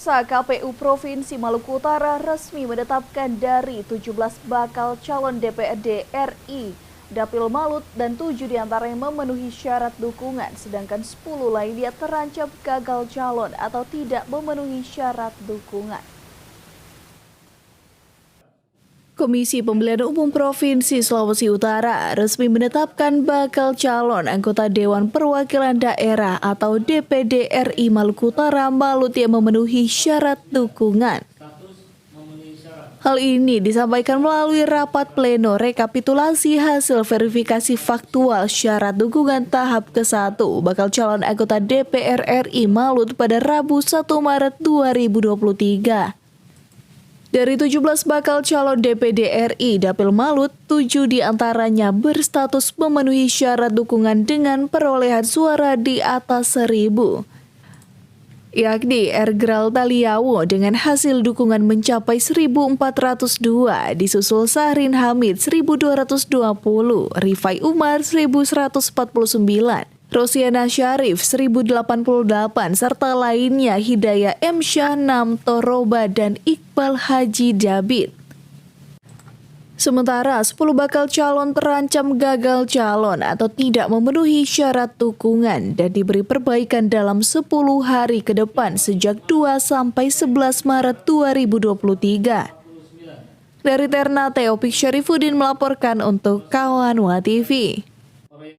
Pemirsa, KPU Provinsi Maluku Utara resmi menetapkan dari 17 bakal calon DPRD RI, Dapil Malut dan 7 diantaranya memenuhi syarat dukungan, sedangkan 10 lainnya terancam gagal calon atau tidak memenuhi syarat dukungan. Komisi Pemilihan Umum Provinsi Sulawesi Utara resmi menetapkan bakal calon anggota Dewan Perwakilan Daerah atau DPD RI Maluku Utara Malut yang memenuhi syarat dukungan. Hal ini disampaikan melalui rapat pleno rekapitulasi hasil verifikasi faktual syarat dukungan tahap ke-1 bakal calon anggota DPR RI Malut pada Rabu 1 Maret 2023. Dari 17 bakal calon DPD RI Dapil Malut, 7 diantaranya berstatus memenuhi syarat dukungan dengan perolehan suara di atas 1.000. Yakni Ergral Taliawo dengan hasil dukungan mencapai 1.402, disusul Sahrin Hamid 1.220, Rifai Umar 1.149, Rosiana Syarif 1.088, serta lainnya Hidayah M. Syah, Namto Roba, dan Iqbal Haji Dabit. Sementara 10 bakal calon terancam gagal calon atau tidak memenuhi syarat dukungan dan diberi perbaikan dalam 10 hari ke depan sejak 2 sampai 11 Maret 2023. Dari Ternate, Opik Syarifuddin melaporkan untuk Kawan WA TV.